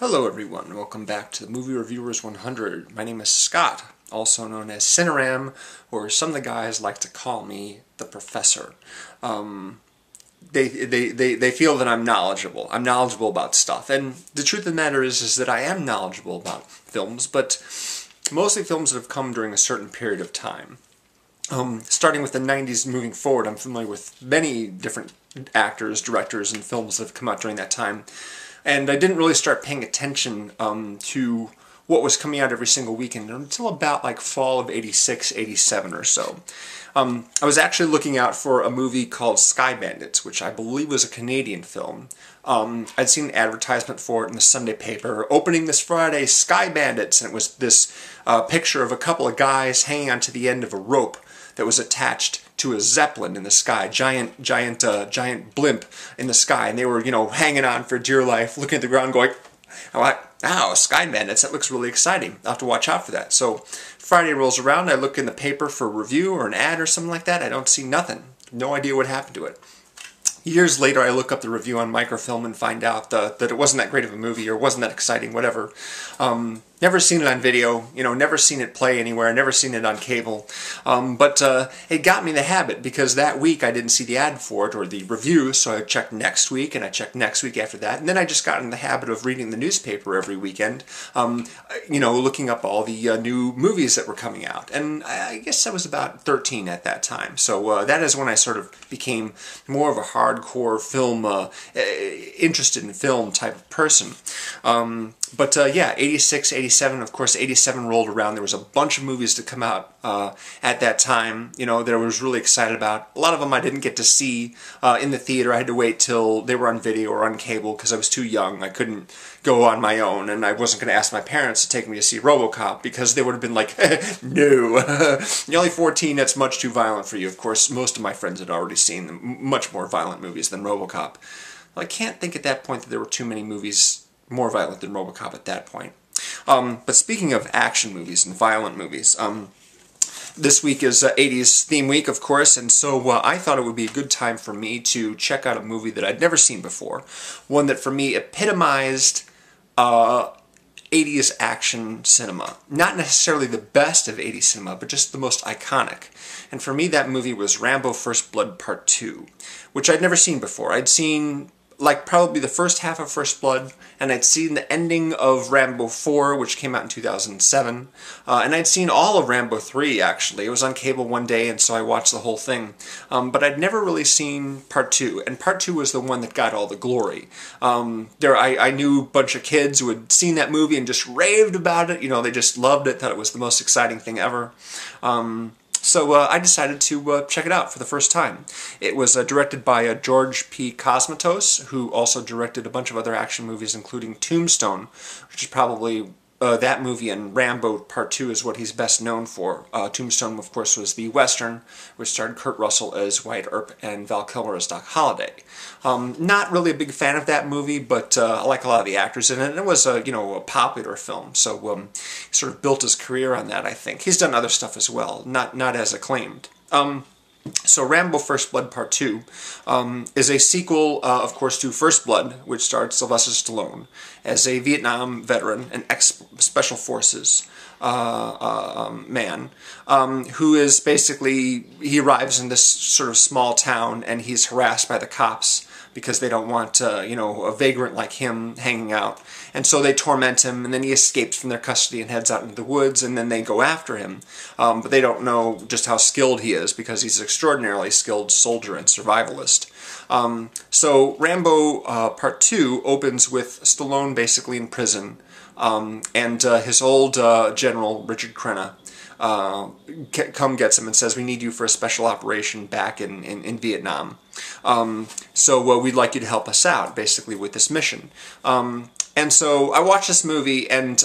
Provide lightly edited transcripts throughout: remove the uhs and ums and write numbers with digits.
Hello everyone, welcome back to the Movie Reviewers 100. My name is Scott, also known as CINERAM, or some of the guys like to call me the Professor. They feel that I'm knowledgeable. I'm knowledgeable about stuff, and the truth of the matter is that I am knowledgeable about films, but mostly films that have come during a certain period of time. Starting with the 90s moving forward, I'm familiar with many different actors, directors, and films that have come out during that time. And I didn't really start paying attention to what was coming out every single weekend until about like fall of '86, '87 or so. I was actually looking out for a movie called Sky Bandits, which I believe was a Canadian film. I'd seen an advertisement for it in the Sunday paper, opening this Friday, Sky Bandits, and it was this picture of a couple of guys hanging onto the end of a rope that was attached to a zeppelin in the sky, giant blimp in the sky, and they were, hanging on for dear life, looking at the ground, going, "Wow, Sky Bandits, that looks really exciting. I'll have to watch out for that." So Friday rolls around, I look in the paper for a review or an ad or something like that. I don't see nothing. No idea what happened to it. Years later, I look up the review on microfilm and find out that it wasn't that great of a movie or wasn't that exciting, whatever. Never seen it on video, never seen it play anywhere, never seen it on cable. But it got me in the habit because that week I didn't see the ad for it or the review, so I checked next week and I checked next week after that. And then I just got in the habit of reading the newspaper every weekend, looking up all the new movies that were coming out. And I guess I was about 13 at that time. So that is when I sort of became more of a hardcore film, interested in film type of person. But yeah, 86, 87, of course, 87 rolled around. There was a bunch of movies to come out at that time, that I was really excited about. A lot of them I didn't get to see in the theater. I had to wait till they were on video or on cable because I was too young. I couldn't go on my own, and I wasn't going to ask my parents to take me to see RoboCop because they would have been like, no, you're only 14, that's much too violent for you. Of course, most of my friends had already seen much more violent movies than RoboCop. Well, I can't think at that point that there were too many movies more violent than RoboCop at that point. But speaking of action movies and violent movies, this week is 80s theme week, of course, and so I thought it would be a good time for me to check out a movie that I'd never seen before. One that for me epitomized 80s action cinema. Not necessarily the best of 80s cinema, but just the most iconic. And for me that movie was Rambo First Blood Part 2, which I'd never seen before. I'd seen probably the first half of First Blood, and I'd seen the ending of Rambo 4, which came out in 2007, and I'd seen all of Rambo 3, actually. It was on cable one day, and so I watched the whole thing. But I'd never really seen Part 2, and Part 2 was the one that got all the glory. I knew a bunch of kids who had seen that movie and just raved about it. They just loved it, thought it was the most exciting thing ever. So I decided to check it out for the first time. It was directed by George P. Cosmatos, who also directed a bunch of other action movies, including Tombstone, which is probably that movie, and Rambo Part 2 is what he's best known for. Tombstone, of course, was the Western, which starred Kurt Russell as Wyatt Earp and Val Kilmer as Doc Holliday. Not really a big fan of that movie, but I like a lot of the actors in it, and it was a popular film, so he sort of built his career on that, I think. He's done other stuff as well, not as acclaimed. So Rambo First Blood Part 2 is a sequel, of course, to First Blood, which starred Sylvester Stallone as a Vietnam veteran, an ex-Special Forces man, who is basically, he arrives in this sort of small town and he's harassed by the cops because they don't want, a vagrant like him hanging out. And so they torment him, and then he escapes from their custody and heads out into the woods, and then they go after him. But they don't know just how skilled he is, because he's an extraordinarily skilled soldier and survivalist. So Rambo Part 2 opens with Stallone basically in prison, and his old general, Richard Crenna, gets him and says, "We need you for a special operation back in Vietnam. So we'd like you to help us out, basically, with this mission." And so I watched this movie, and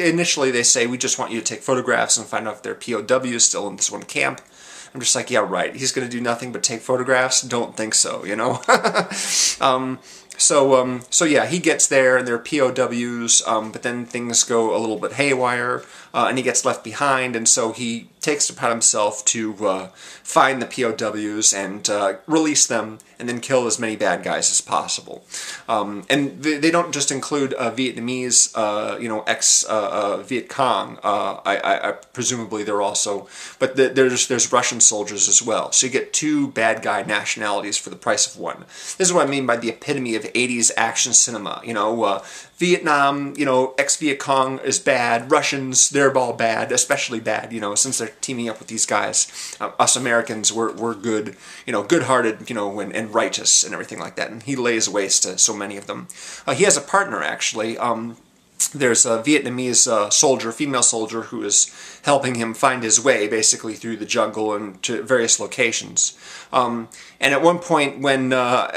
initially they say, "We just want you to take photographs and find out if there are POWs still in this one camp." I'm just like, yeah, right. He's going to do nothing but take photographs? Don't think so, So yeah, he gets there, and they're POWs, but then things go a little bit haywire, and he gets left behind, and so he takes it upon himself to find the POWs and release them, and then kill as many bad guys as possible. And they don't just include Vietnamese, ex-Viet Cong. I presumably they're also, but there's Russian soldiers as well. So you get two bad guy nationalities for the price of one. This is what I mean by the epitome of 80s action cinema. Vietnam, ex-Viet Cong is bad. Russians, they're all bad, especially bad, since they're teaming up with these guys. Us Americans, we're good, good-hearted, and righteous and everything like that. And he lays waste to so many of them. He has a partner, actually. There's a Vietnamese soldier, female soldier, who is helping him find his way, basically, through the jungle and to various locations. And at one point, when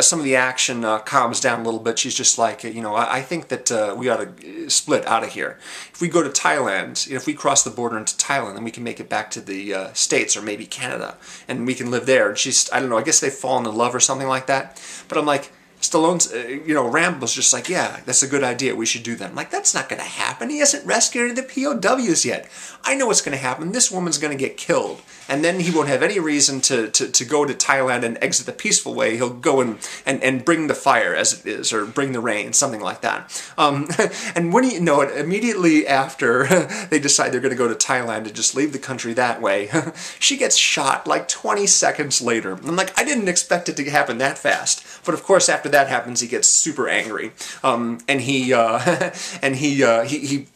some of the action calms down a little bit, she's just like, I think that we ought to split out of here. If we go to Thailand, if we cross the border into Thailand, then we can make it back to the States or maybe Canada, and we can live there. And she's, I don't know, I guess they've fallen in love or something like that. But I'm like, Stallone's, Rambo's just like, yeah, that's a good idea, we should do that. I'm like, that's not going to happen. He hasn't rescued any of the POWs yet. I know what's going to happen. This woman's going to get killed. And then he won't have any reason to go to Thailand and exit the peaceful way. He'll go and bring the fire, as it is, or bring the rain, something like that. And when you know it, immediately after they decide they're going to go to Thailand and just leave the country that way, she gets shot like 20 seconds later. I'm like, I didn't expect it to happen that fast. But of course, after that happens, he gets super angry, and he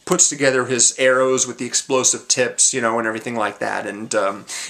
puts together his arrows with the explosive tips, and everything like that,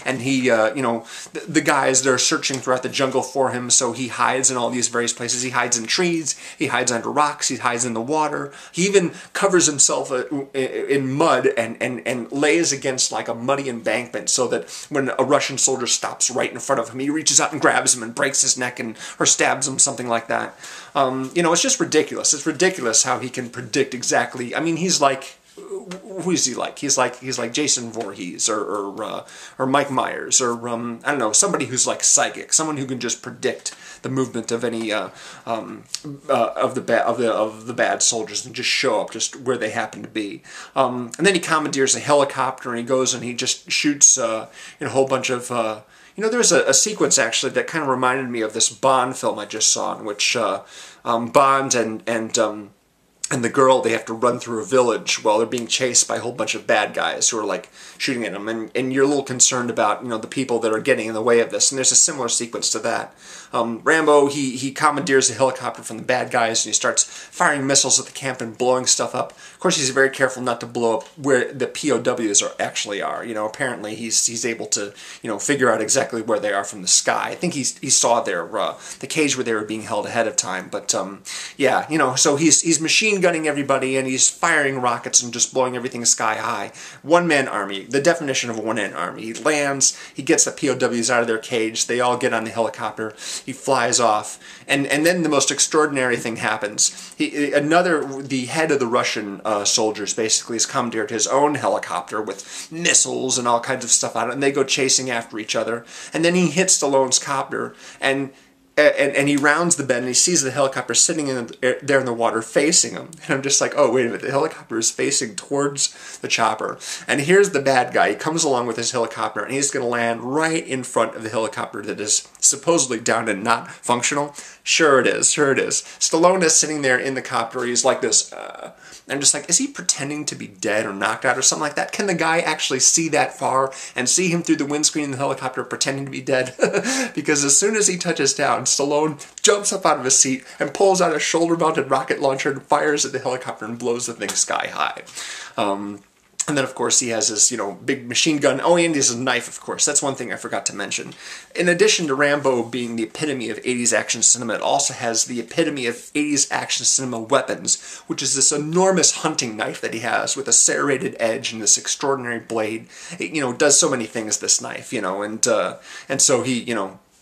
and he, the guys, they're searching throughout the jungle for him, so he hides in all these various places. He hides in trees, he hides under rocks, he hides in the water. He even covers himself in mud and lays against like a muddy embankment so that when a Russian soldier stops right in front of him, he reaches out and grabs him and breaks his neck or stabs him, something like that. It's just ridiculous. It's ridiculous how he can predict exactly. I mean, he's like, who is he like? He's like Jason Voorhees or Mike Myers or I don't know, somebody who's like psychic, someone who can just predict the movement of any of the bad soldiers and just show up just where they happen to be. And then he commandeers a helicopter and he goes and he just shoots a whole bunch of. There's a sequence actually that kind of reminded me of this Bond film I just saw, in which Bond and the girl, they have to run through a village while they're being chased by a whole bunch of bad guys who are like shooting at them, and you're a little concerned about the people that are getting in the way of this. And there's a similar sequence to that. Rambo, he commandeers a helicopter from the bad guys and he starts firing missiles at the camp and blowing stuff up. Of course, he's very careful not to blow up where the POWs actually are. Apparently he's able to figure out exactly where they are from the sky. I think he saw the cage where they were being held ahead of time. But yeah, so he's machine gunning everybody and he's firing rockets and just blowing everything sky high. One-man army, the definition of a one-man army. He lands, he gets the POWs out of their cage, they all get on the helicopter, he flies off, and then the most extraordinary thing happens. The head of the Russian soldiers basically has commandeered his own helicopter with missiles and all kinds of stuff on it, and they go chasing after each other, and then he hits Stallone's copter, and he rounds the bend and he sees the helicopter sitting there in the water facing him. And I'm just like, oh, wait a minute, the helicopter is facing towards the chopper. And here's the bad guy. He comes along with his helicopter and he's going to land right in front of the helicopter that is supposedly down and not functional. Sure it is, sure it is. Stallone is sitting there in the copter. He's like this, I'm just like, is he pretending to be dead or knocked out or something like that? Can the guy actually see that far and see him through the windscreen in the helicopter pretending to be dead? Because as soon as he touches down, Stallone jumps up out of his seat and pulls out a shoulder-mounted rocket launcher and fires at the helicopter and blows the thing sky high. And then, of course, he has his, big machine gun. Oh, and he has a knife, of course. That's one thing I forgot to mention. In addition to Rambo being the epitome of 80s action cinema, it also has the epitome of 80s action cinema weapons, which is this enormous hunting knife that he has with a serrated edge and this extraordinary blade. It, does so many things, this knife, and so he,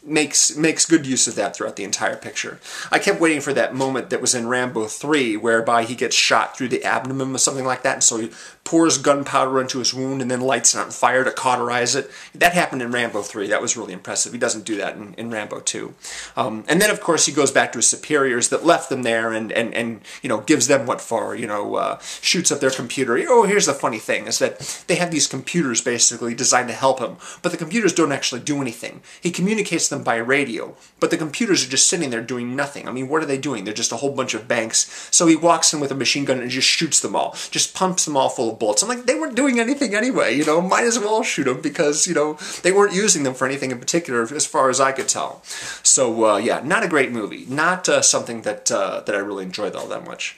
makes good use of that throughout the entire picture. I kept waiting for that moment that was in Rambo 3, whereby he gets shot through the abdomen or something like that, and so he pours gunpowder into his wound and then lights it on fire to cauterize it. That happened in Rambo 3. That was really impressive. He doesn't do that in Rambo 2. And then, of course, he goes back to his superiors that left them there and you know, gives them what for, you know, shoots up their computer. Oh, here's the funny thing, is that they have these computers basically designed to help him, but the computers don't actually do anything. He communicates them by radio, but the computers are just sitting there doing nothing. I mean, what are they doing? They're just a whole bunch of banks. So he walks in with a machine gun and just shoots them all, just pumps them all full of bullets. I'm like, they weren't doing anything anyway, you know, might as well shoot them because, you know, they weren't using them for anything in particular as far as I could tell. So, yeah, not a great movie. Not something that I really enjoyed all that much.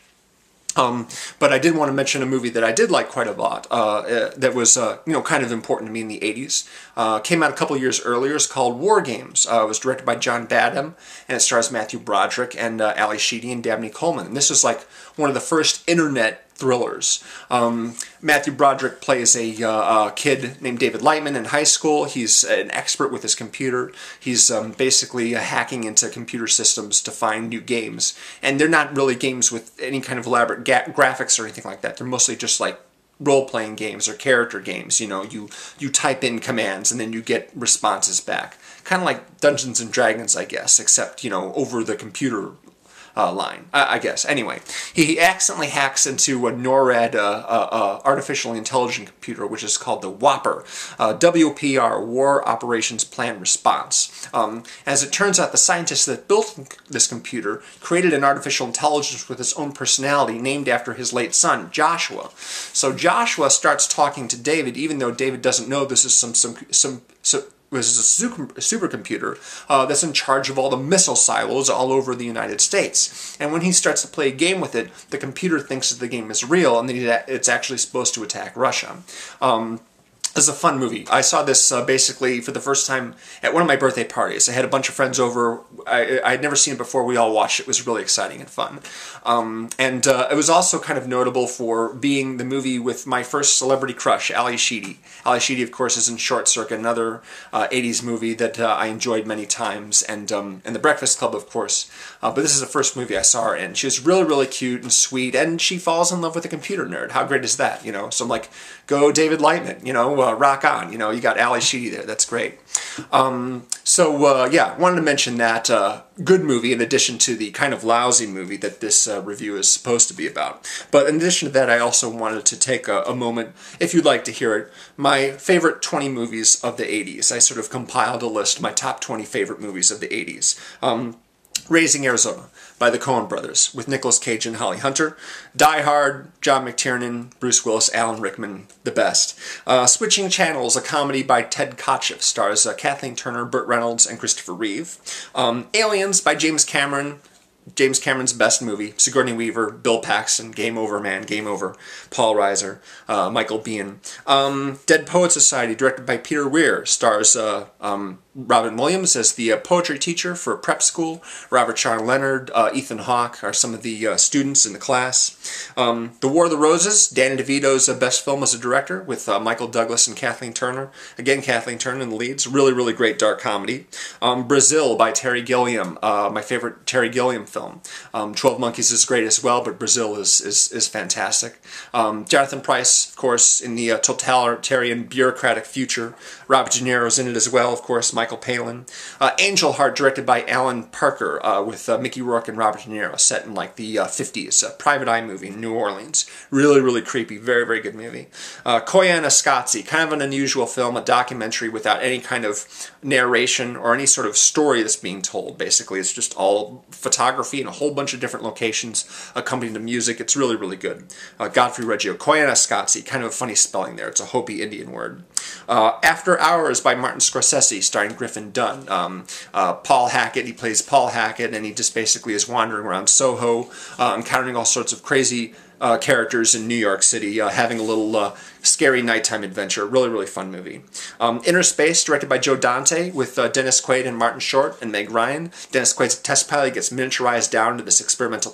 But I did want to mention a movie that I did like quite a lot, that was, you know, kind of important to me in the 80s. Came out a couple years earlier. It's called Wargames. It was directed by John Badham, and it stars Matthew Broderick and Ali Sheedy and Dabney Coleman. And this is like one of the first internet thrillers. Matthew Broderick plays a kid named David Lightman in high school. He's an expert with his computer. He's basically hacking into computer systems to find new games. And they're not really games with any kind of elaborate graphics or anything like that. They're mostly just like role-playing games or character games. You know, you type in commands and then you get responses back. Kind of like Dungeons and Dragons, I guess, except, you know, over the computer line, I guess. Anyway, he accidentally hacks into a NORAD artificially intelligent computer, which is called the Whopper, WPR, War Operations Plan Response. As it turns out, the scientist that built this computer created an artificial intelligence with its own personality named after his late son, Joshua. So Joshua starts talking to David, even though David doesn't know this is was a supercomputer that's in charge of all the missile silos all over the United States. And when he starts to play a game with it, the computer thinks that the game is real and that it's actually supposed to attack Russia. This is a fun movie. I saw this basically for the first time at one of my birthday parties. I had a bunch of friends over. I had never seen it before. We all watched it. It was really exciting and fun. It was also kind of notable for being the movie with my first celebrity crush, Ali Sheedy. Ali Sheedy, of course, is in Short Circuit, another 80s movie that I enjoyed many times, and The Breakfast Club, of course. But this is the first movie I saw her in. She was really, really cute and sweet, and she falls in love with a computer nerd. How great is that, you know? So I'm like, go David Lightman, you know? Rock on, you know, you got Ali Sheedy there, that's great. Yeah, wanted to mention that good movie in addition to the kind of lousy movie that this review is supposed to be about. But in addition to that, I also wanted to take a moment, if you'd like to hear it, my favorite 20 movies of the 80s. I sort of compiled a list, my top 20 favorite movies of the 80s. Raising Arizona by the Coen brothers with Nicolas Cage and Holly Hunter. Die Hard, John McTiernan, Bruce Willis, Alan Rickman, the best. Switching Channels, a comedy by Ted Kotcheff, stars Kathleen Turner, Burt Reynolds, and Christopher Reeve. Aliens by James Cameron. James Cameron's best movie. Sigourney Weaver, Bill Paxton, Game Over Man, Game Over, Paul Reiser, Michael Biehn. Dead Poets Society, directed by Peter Weir, stars Robin Williams as the poetry teacher for prep school. Robert Sean Leonard, Ethan Hawke are some of the students in the class. The War of the Roses, Danny DeVito's best film as a director with Michael Douglas and Kathleen Turner. Again, Kathleen Turner in the leads. Really, really great dark comedy. Brazil by Terry Gilliam, my favorite Terry Gilliam film. 12 Monkeys is great as well, but Brazil is fantastic. Jonathan Pryce, of course, in the totalitarian bureaucratic future. Robert De Niro's in it as well, of course, Michael Palin. Angel Heart, directed by Alan Parker, with Mickey Rourke and Robert De Niro, set in like the 50s. A private eye movie in New Orleans. Really, really creepy. Very, very good movie. Koyaanisqatsi, kind of an unusual film, a documentary without any kind of narration or any sort of story that's being told, basically. It's just all photography in a whole bunch of different locations, accompanied to music. It's really, really good. Godfrey Reggio. Koyaanisqatsi, kind of a funny spelling there. It's a Hopi Indian word. After Hours by Martin Scorsese, starring Griffin Dunne. Paul Hackett, he plays Paul Hackett, and he just basically is wandering around Soho, encountering all sorts of crazy characters in New York City, having a little scary nighttime adventure. Really, really fun movie. Inner Space, directed by Joe Dante, with Dennis Quaid and Martin Short and Meg Ryan. Dennis Quaid's a test pilot, gets miniaturized down to this experimental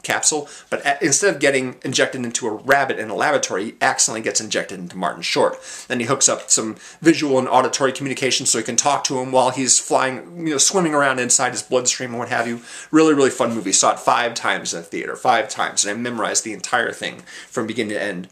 capsule, but instead of getting injected into a rabbit in a laboratory, he accidentally gets injected into Martin Short. Then he hooks up some visual and auditory communication so he can talk to him while he's flying, you know, swimming around inside his bloodstream and what have you. Really, really fun movie. Saw it 5 times in the theater, 5 times, and I memorized the entire thing from beginning to end.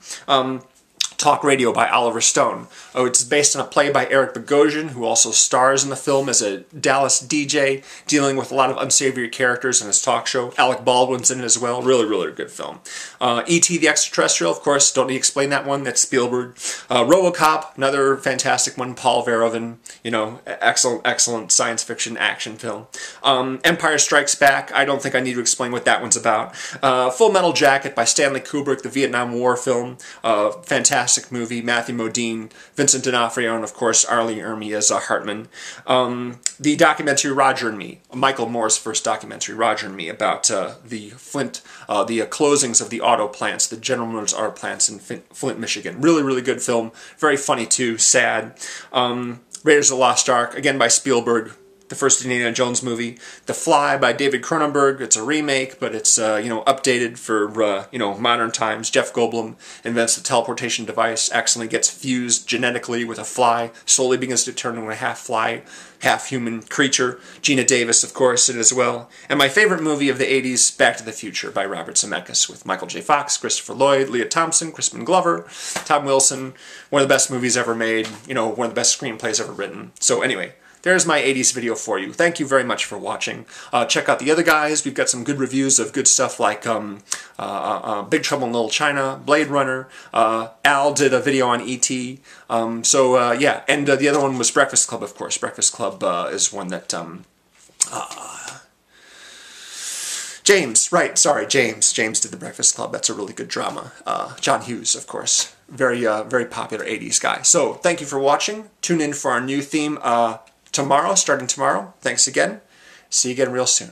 Talk Radio by Oliver Stone. Oh, it's based on a play by Eric Bogosian, who also stars in the film as a Dallas DJ, dealing with a lot of unsavory characters in his talk show. Alec Baldwin's in it as well. Really, really good film. E.T. the Extraterrestrial, of course, don't need to explain that one. That's Spielberg. RoboCop, another fantastic one. Paul Verhoeven, you know, excellent, excellent science fiction action film. Empire Strikes Back, I don't think I need to explain what that one's about. Full Metal Jacket by Stanley Kubrick, the Vietnam War film. Fantastic movie. Matthew Modine, Vincent D'Onofrio, and of course Arlie Ermey as Hartman. The documentary Roger and Me, Michael Moore's first documentary, Roger and Me, about the Flint, the closings of the auto plants, the General Motors auto plants in Flint, Michigan. Really, really good film. Very funny too. Sad. Raiders of the Lost Ark, again by Spielberg. The first Indiana Jones movie. The Fly by David Cronenberg. It's a remake, but it's you know, updated for you know, modern times. Jeff Goldblum invents the teleportation device, accidentally gets fused genetically with a fly, slowly begins to turn into a half fly, half human creature. Gina Davis, of course, in it as well. And my favorite movie of the 80s, Back to the Future by Robert Zemeckis, with Michael J. Fox, Christopher Lloyd, Leah Thompson, Crispin Glover, Tom Wilson. One of the best movies ever made. You know, one of the best screenplays ever written. So anyway, there's my 80s video for you. Thank you very much for watching. Check out the other guys. We've got some good reviews of good stuff like Big Trouble in Little China, Blade Runner. Al did a video on E.T. Yeah, and the other one was Breakfast Club, of course. Breakfast Club is one that... James, right, sorry, James. James did the Breakfast Club. That's a really good drama. John Hughes, of course. Very, very popular 80s guy. So, thank you for watching. Tune in for our new theme tomorrow, starting tomorrow. Thanks again. See you again real soon.